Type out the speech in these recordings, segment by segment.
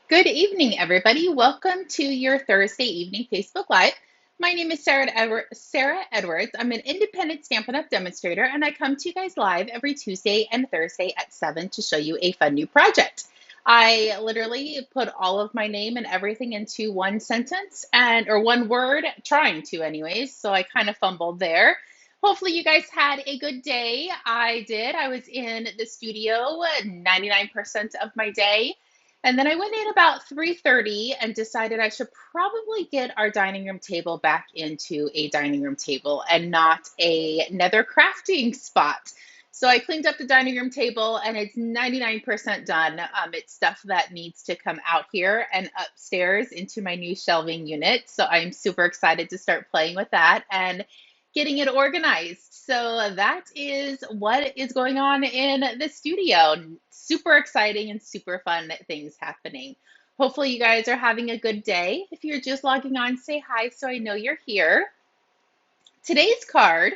Good evening, everybody. Welcome to your Thursday evening Facebook Live. My name is Sarah Edwards. I'm an independent Stampin' Up! Demonstrator, and I come to you guys live every Tuesday and Thursday at 7 to show you a fun new project. I literally put all of my name and everything into one sentence or one word, trying to, anyways. So I kind of fumbled there. Hopefully, you guys had a good day. I did. I was in the studio 99% of my day. And then I went in about 3:30 and decided I should probably get our dining room table back into a dining room table and not another crafting spot. So I cleaned up the dining room table and it's 99% done. It's stuff that needs to come out here and upstairs into my new shelving unit. So I'm super excited to start playing with that and getting it organized. So that is what is going on in the studio. Super exciting and super fun things happening. Hopefully, you guys are having a good day. If you're just logging on, say hi so I know you're here. Today's card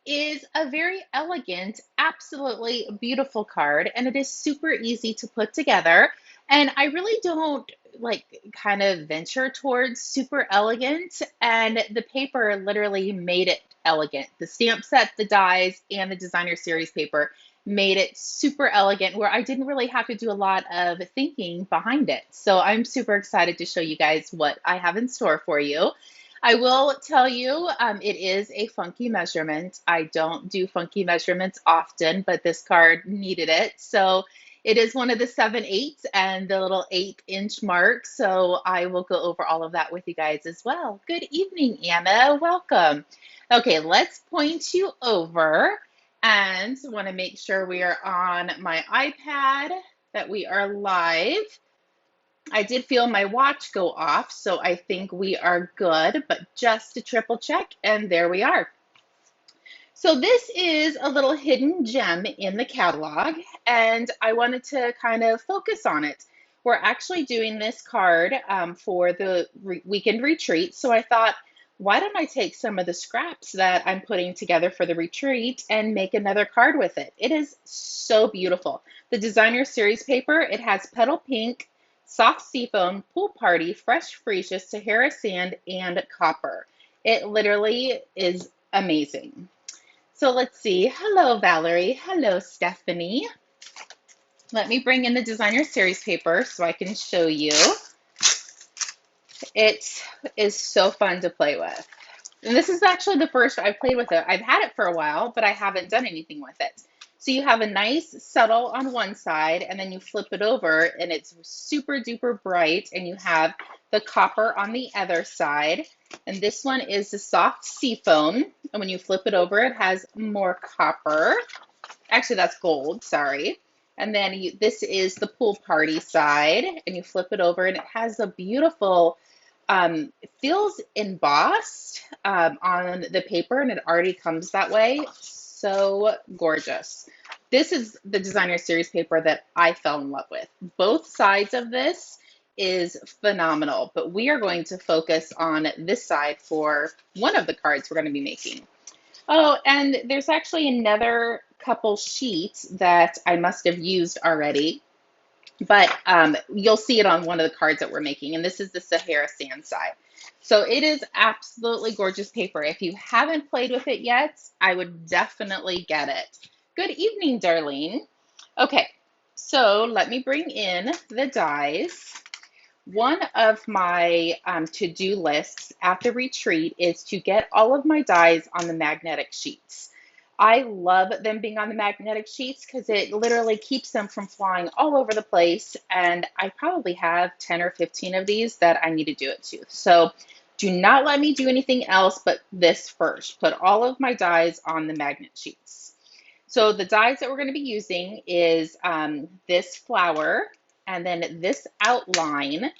is a very elegant, absolutely beautiful card, and it is super easy to put together. And I really don't like kind of venture towards super elegant, and the paper literally made it elegant. The stamp set, the dies, and the designer series paper made it super elegant where I didn't really have to do a lot of thinking behind it. So I'm super excited to show you guys what I have in store for you. I will tell you, it is a funky measurement. I don't do funky measurements often, but this card needed it. So it is one of the 7/8 and the little 8-inch mark. So I will go over all of that with you guys as well. Good evening, Anna. Welcome. Okay, let's point you over and want to make sure we are on my iPad, that we are live. I did feel my watch go off, so I think we are good, but just to triple check, and there we are. So this is a little hidden gem in the catalog, and I wanted to kind of focus on it. We're actually doing this card for the weekend retreat, so I thought, why don't I take some of the scraps that I'm putting together for the retreat and make another card with it? It is so beautiful. The designer series paper, it has petal pink, soft seafoam, pool party, fresh freesia, Sahara sand, and copper. It literally is amazing. So let's see. Hello, Valerie. Hello, Stephanie. Let me bring in the designer series paper so I can show you. It is so fun to play with. And this is actually the first I've played with it. I've had it for a while, but I haven't done anything with it. So you have a nice subtle on one side, and then you flip it over, and it's super duper bright, and you have the copper on the other side. And this one is the soft seafoam, and when you flip it over, it has more copper. Actually, that's gold, sorry. And then this is the pool party side, and you flip it over, and it has a beautiful, it feels embossed on the paper, and it already comes that way. So gorgeous. This is the designer series paper that I fell in love with. Both sides of this is phenomenal, but we are going to focus on this side for one of the cards we're going to be making. Oh, and there's actually another couple sheets that I must have used already, but you'll see it on one of the cards that we're making, and this is the Sahara sand side. So it is absolutely gorgeous paper. If you haven't played with it yet, I would definitely get it. Good evening, Darlene. Okay, so let me bring in the dies. One of my to-do lists at the retreat is to get all of my dies on the magnetic sheets. I love them being on the magnetic sheets because it literally keeps them from flying all over the place. And I probably have 10 or 15 of these that I need to do it to. So do not let me do anything else but this first. Put all of my dies on the magnet sheets. So the dies that we're going to be using is this flower, and then this outline,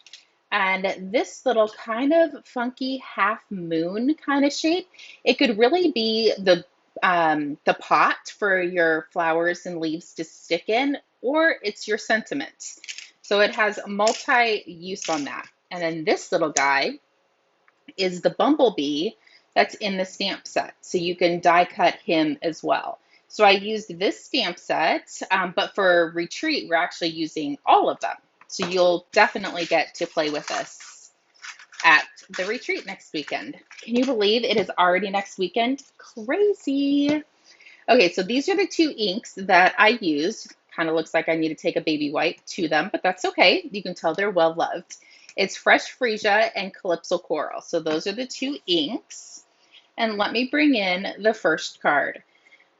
and this little kind of funky half moon kind of shape. It could really be the pot for your flowers and leaves to stick in, or it's your sentiments. So it has multi-use on that. And then this little guy is the bumblebee that's in the stamp set. So you can die cut him as well. So I used this stamp set, but for retreat, we're actually using all of them. So you'll definitely get to play with this at the retreat next weekend. Can you believe it is already next weekend? Crazy. Okay, so these are the two inks that I used. Kind of looks like I need to take a baby wipe to them, but that's okay. You can tell they're well loved. It's Fresh Freesia and Calypso Coral. So those are the two inks. And let me bring in the first card.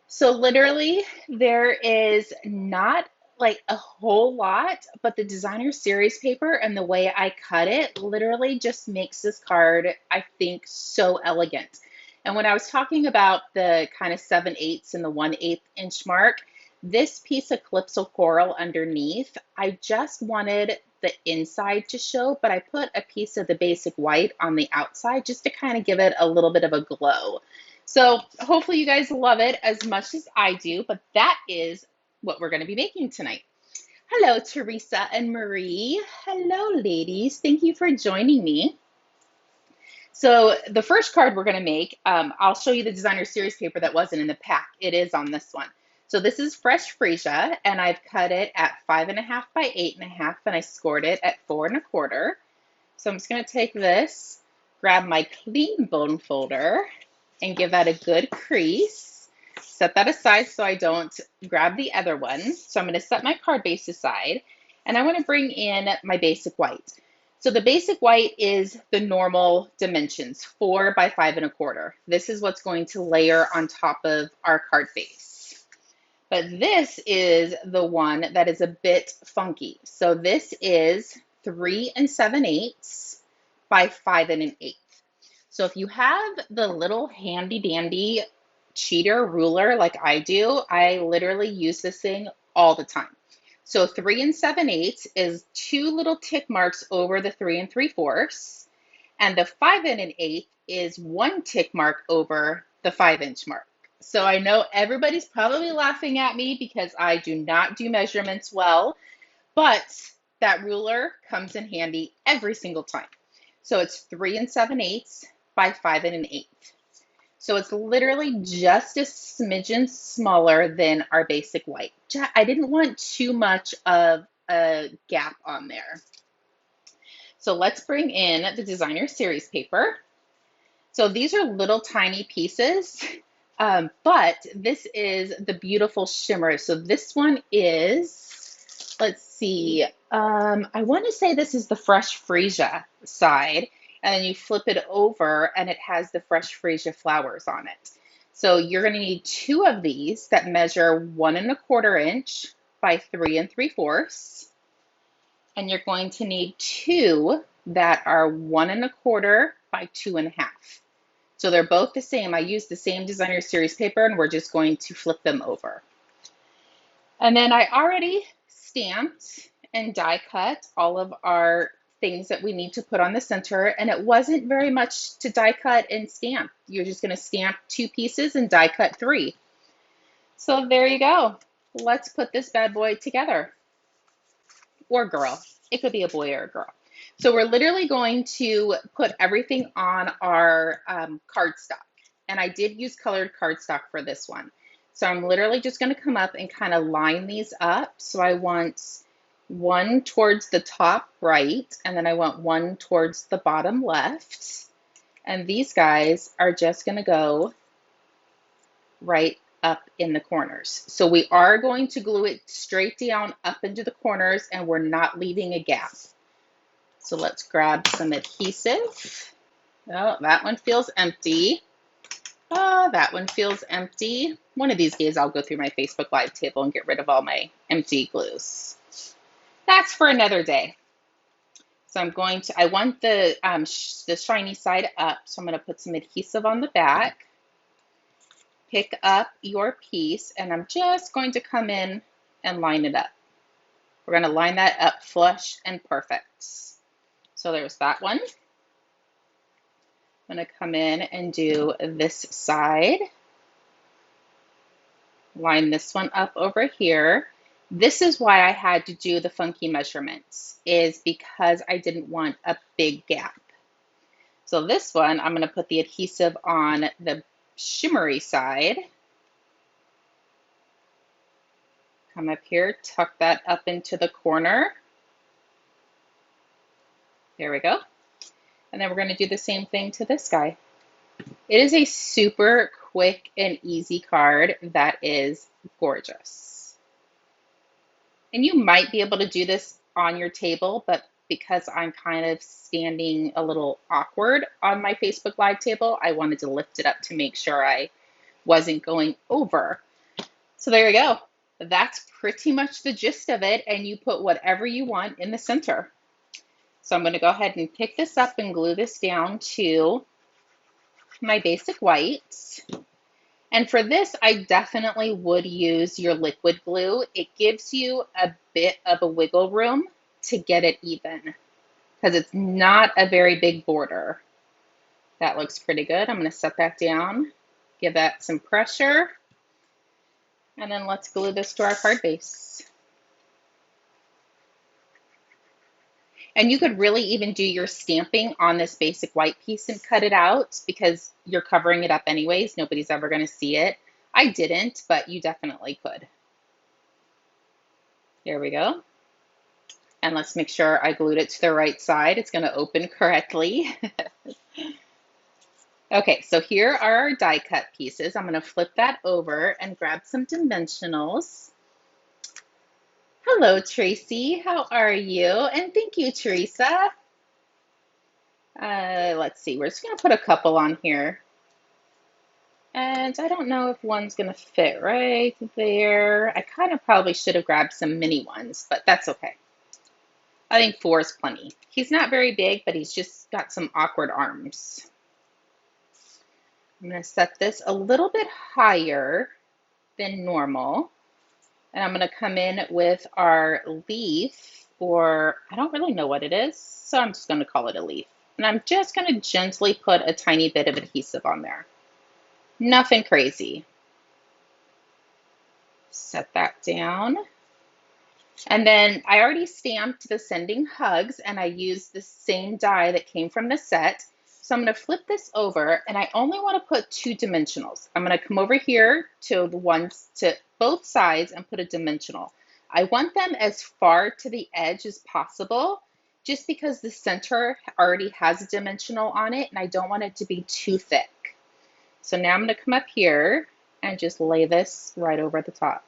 So literally there is not like a whole lot, but the designer series paper and the way I cut it literally just makes this card, I think, so elegant. And when I was talking about the kind of 7/8 and the 1/8 inch mark, this piece of Calypso Coral underneath, I just wanted the inside to show, but I put a piece of the basic white on the outside just to kind of give it a little bit of a glow. So hopefully you guys love it as much as I do, but that is what we're going to be making tonight. Hello, Teresa and Marie. Hello, ladies. Thank you for joining me. So the first card we're going to make, I'll show you the designer series paper that wasn't in the pack. It is on this one. So this is Fresh Freesia, and I've cut it at 5.5 by 8.5, and I scored it at 4.25. So I'm just going to take this, grab my clean bone folder, and give that a good crease. Set that aside so I don't grab the other one. So I'm going to set my card base aside, and I want to bring in my basic white. So the basic white is the normal dimensions, 4 by 5.25. This is what's going to layer on top of our card base. But this is the one that is a bit funky. So this is 3 7/8 by 5 1/8. So if you have the little handy dandy cheater ruler like I do, I literally use this thing all the time. So 3 7/8 is 2 little tick marks over the 3 3/4, and the 5 1/8 is 1 tick mark over the 5-inch mark. So I know everybody's probably laughing at me because I do not do measurements well, but that ruler comes in handy every single time. So it's 3 7/8 by 5 1/8. So it's literally just a smidgen smaller than our basic white. I didn't want too much of a gap on there. So let's bring in the designer series paper. So these are little tiny pieces, but this is the beautiful shimmer. So this one is, let's see, I want to say this is the Fresh Freesia side, and then you flip it over and it has the Fresh Freesia flowers on it. So you're going to need 2 of these that measure 1.25 inch by 3 3/4, and you're going to need 2 that are 1.25 by 2.5. So they're both the same. I used the same designer series paper, and we're just going to flip them over. And then I already stamped and die cut all of our things that we need to put on the center, and it wasn't very much to die cut and stamp. You're just going to stamp 2 pieces and die cut 3. So there you go. Let's put this bad boy together. Or girl. It could be a boy or a girl. So we're literally going to put everything on our cardstock. And I did use colored cardstock for this one. So I'm literally just going to come up and kind of line these up. So I want one towards the top right, and then I want one towards the bottom left. And these guys are just going to go right up in the corners. So we are going to glue it straight down up into the corners, and we're not leaving a gap. So let's grab some adhesive. Oh, that one feels empty. Oh, that one feels empty. One of these days I'll go through my Facebook Live table and get rid of all my empty glues. That's for another day. So I'm going to, I want the shiny side up, so I'm going to put some adhesive on the back. Pick up your piece, and I'm just going to come in and line it up. We're going to line that up flush and perfect. So there's that one. I'm going to come in and do this side. Line this one up over here. This is why I had to do the funky measurements, is because I didn't want a big gap. So this one, I'm going to put the adhesive on the shimmery side. Come up here, tuck that up into the corner. There we go. And then we're going to do the same thing to this guy. It is a super quick and easy card that is gorgeous. And you might be able to do this on your table, but because I'm kind of standing a little awkward on my Facebook Live table, I wanted to lift it up to make sure I wasn't going over. So there you go. That's pretty much the gist of it, and you put whatever you want in the center. So I'm going to go ahead and pick this up and glue this down to my basic white. And for this, I definitely would use your liquid glue. It gives you a bit of a wiggle room to get it even because it's not a very big border. That looks pretty good. I'm going to set that down, give that some pressure, and then let's glue this to our card base. And you could really even do your stamping on this basic white piece and cut it out because you're covering it up anyways. Nobody's ever going to see it. I didn't, but you definitely could. There we go. And let's make sure I glued it to the right side. It's going to open correctly. Okay, so here are our die cut pieces. I'm going to flip that over and grab some dimensionals. Hello, Tracy. How are you? And thank you, Teresa. Let's see. We're just going to put a couple on here. And I don't know if one's going to fit right there. I kind of probably should have grabbed some mini ones, but that's okay. I think 4 is plenty. He's not very big, but he's just got some awkward arms. I'm going to set this a little bit higher than normal. And I'm going to come in with our leaf, or I don't really know what it is, so I'm just going to call it a leaf. And I'm just going to gently put a tiny bit of adhesive on there. Nothing crazy. Set that down. And then I already stamped the sending hugs, and I used the same die that came from the set. So I'm going to flip this over, and I only want to put 2 dimensionals. I'm going to come over here to the ones to both sides and put a dimensional. I want them as far to the edge as possible, just because the center already has a dimensional on it, and I don't want it to be too thick. So now I'm going to come up here and just lay this right over the top.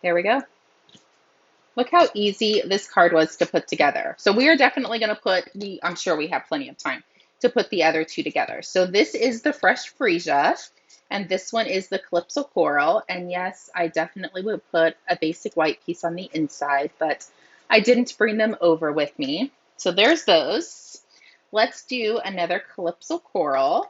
There we go. Look how easy this card was to put together. So we are definitely going to put I'm sure we have plenty of time to put the other 2 together. So this is the Fresh Freesia, and this one is the Calypso Coral. And yes, I definitely would put a basic white piece on the inside, but I didn't bring them over with me. So there's those. Let's do another Calypso Coral.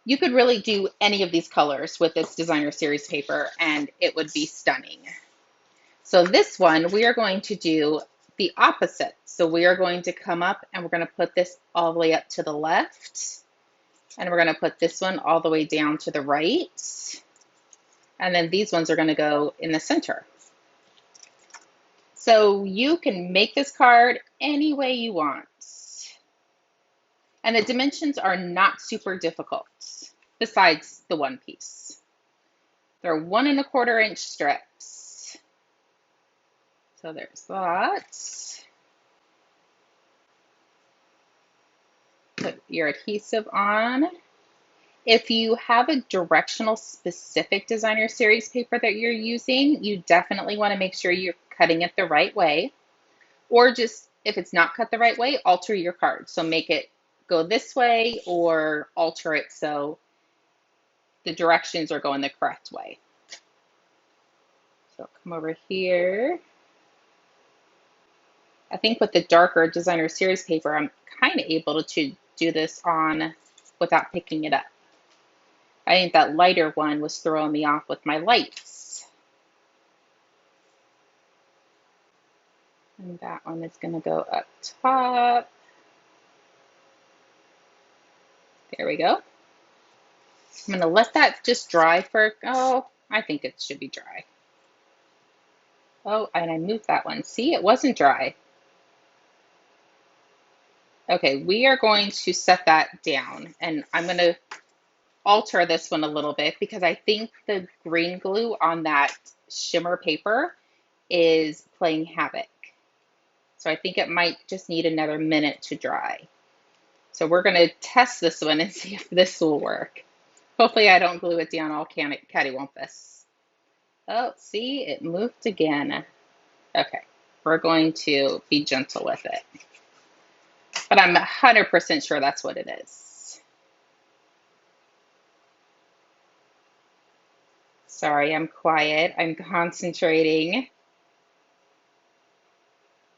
You could really do any of these colors with this designer series paper, and it would be stunning. So this one, we are going to do the opposite. So we are going to come up and we're going to put this all the way up to the left. And we're going to put this one all the way down to the right. And then these ones are going to go in the center. So you can make this card any way you want. And the dimensions are not super difficult, besides the one piece. They're 1 1/4 inch strips. So there's that. Put your adhesive on. If you have a directional specific designer series paper that you're using, you definitely want to make sure you're cutting it the right way. Or just, if it's not cut the right way, alter your card. So make it go this way or alter it so the directions are going the correct way. So come over here. I think with the darker designer series paper, I'm kind of able to do this on without picking it up. I think that lighter one was throwing me off with my lights. And that one is going to go up top. There we go. I'm going to let that just dry for, I think it should be dry. Oh, and I moved that one. See, it wasn't dry. Okay, we are going to set that down, and I'm going to alter this one a little bit because I think the green glue on that shimmer paper is playing havoc. So I think it might just need another minute to dry. So we're going to test this one and see if this will work. Hopefully I don't glue it down all cattywampus. Oh, see, it moved again. Okay, we're going to be gentle with it. But I'm 100% sure that's what it is. Sorry, I'm quiet. I'm concentrating.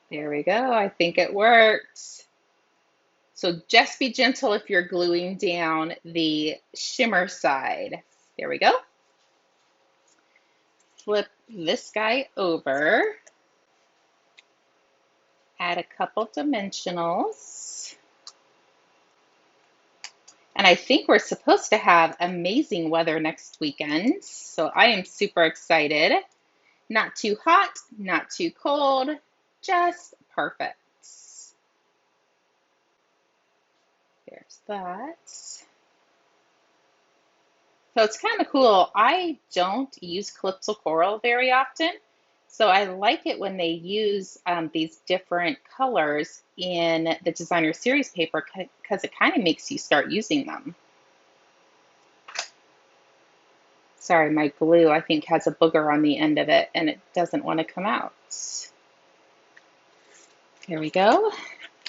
There we go. I think it worked. So just be gentle if you're gluing down the shimmer side. There we go. Flip this guy over. Add a couple dimensionals. And I think we're supposed to have amazing weather next weekend. So I am super excited. Not too hot, not too cold, just perfect. There's that. So it's kind of cool. I don't use Calypso Coral very often. So I like it when they use these different colors in the designer series paper because it kind of makes you start using them. Sorry, my glue I think has a booger on the end of it and it doesn't want to come out. Here we go.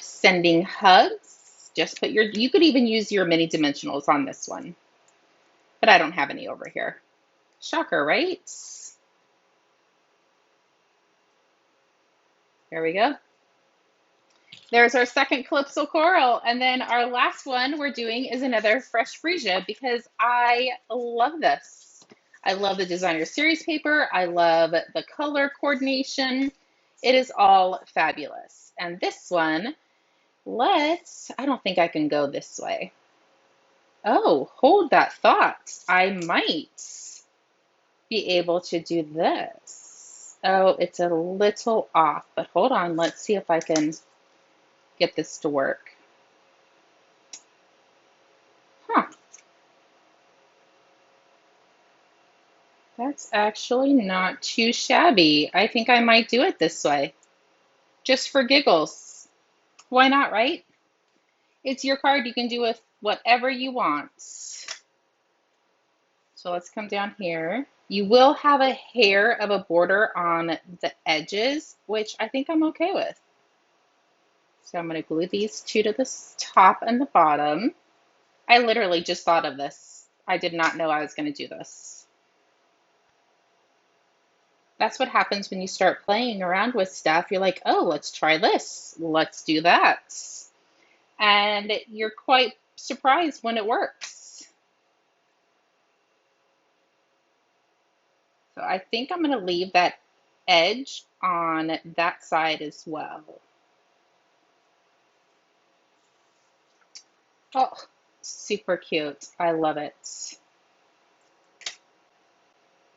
Sending hugs. Just put you could even use your mini dimensionals on this one, but I don't have any over here. Shocker, right? There we go. There's our second Calypso Coral. And then our last one we're doing is another Fresh Freesia because I love this. I love the designer series paper. I love the color coordination. It is all fabulous. And this one, I don't think I can go this way. Oh, hold that thought. I might be able to do this. Oh, it's a little off, but hold on. Let's see if I can get this to work. Huh. That's actually not too shabby. I think I might do it this way. Just for giggles. Why not, right? It's your card. You can do with whatever you want. So let's come down here. You will have a hair of a border on the edges, which I think I'm okay with. So I'm going to glue these two to the top and the bottom. I literally just thought of this. I did not know I was going to do this. That's what happens when you start playing around with stuff. You're like, oh, let's try this. Let's do that. And you're quite surprised when it works. So I think I'm going to leave that edge on that side as well. Oh, super cute. I love it.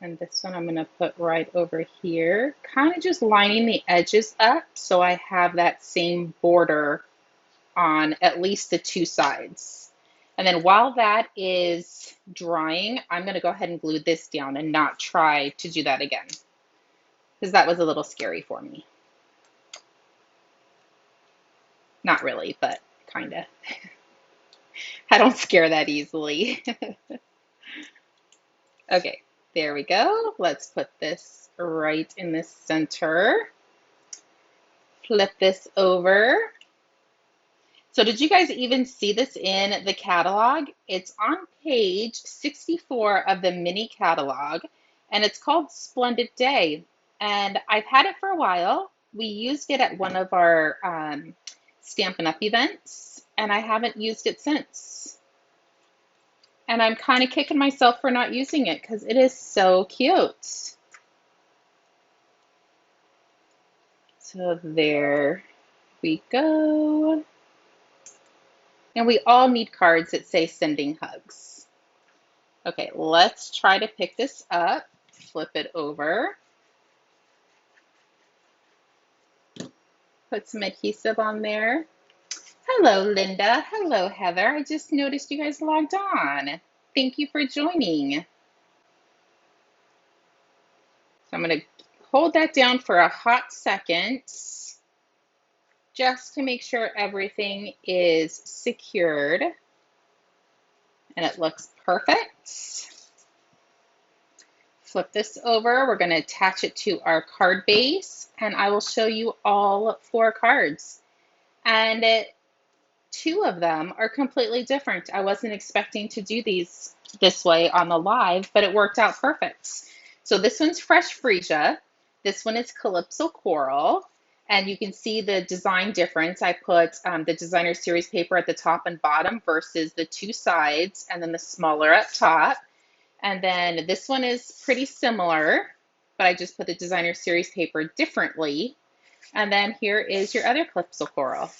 And this one I'm going to put right over here, kind of just lining the edges up so I have that same border on at least the two sides. And then while that is drying, I'm going to go ahead and glue this down and not try to do that again because that was a little scary for me. Not really, but kind of. I don't scare that easily. Okay, there we go. Let's put this right in the center. Flip this over. So did you guys even see this in the catalog? It's on page 64 of the mini catalog, and it's called Splendid Day. And I've had it for a while. We used it at one of our Stampin' Up events, and I haven't used it since. And I'm kind of kicking myself for not using it because it is so cute. So there we go. And we all need cards that say sending hugs. Okay, let's try to pick this up. Flip it over. Put some adhesive on there. Hello, Linda. Hello, Heather. I just noticed you guys logged on. Thank you for joining. So I'm going to hold that down for a hot second. just to make sure everything is secured and it looks perfect. Flip this over. We're going to attach it to our card base, and I will show you all 4 cards. And two of them are completely different. I wasn't expecting to do these this way on the live, but it worked out perfect. So this one's Fresh Freesia. This one is Calypso Coral. And you can see the design difference. I put the designer series paper at the top and bottom versus the 2 sides, and then the smaller up top. And then this one is pretty similar, but I just put the designer series paper differently. And then here is your other Calypso Coral.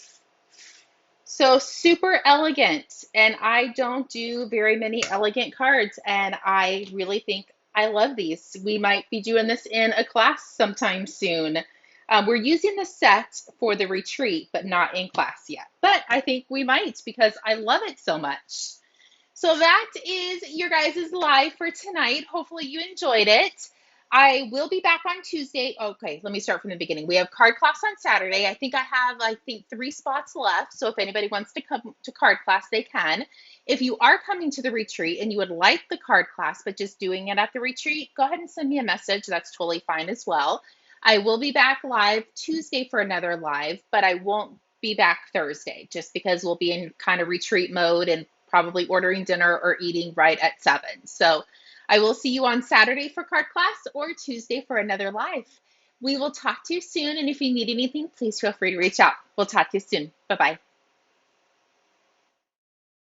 So super elegant, and I don't do very many elegant cards, and I really think I love these. We might be doing this in a class sometime soon. We're using the set for the retreat, but not in class yet. But I think we might because I love it so much. So that is your guys' live for tonight. Hopefully you enjoyed it. I will be back on Tuesday. Okay, let me start from the beginning. We have card class on Saturday. I think I have, 3 spots left. So if anybody wants to come to card class, they can. If you are coming to the retreat and you would like the card class, but just doing it at the retreat, go ahead and send me a message. That's totally fine as well. I will be back live Tuesday for another live, but I won't be back Thursday just because we'll be in kind of retreat mode and probably ordering dinner or eating right at 7. So I will see you on Saturday for card class or Tuesday for another live. We will talk to you soon. And if you need anything, please feel free to reach out. We'll talk to you soon. Bye-bye.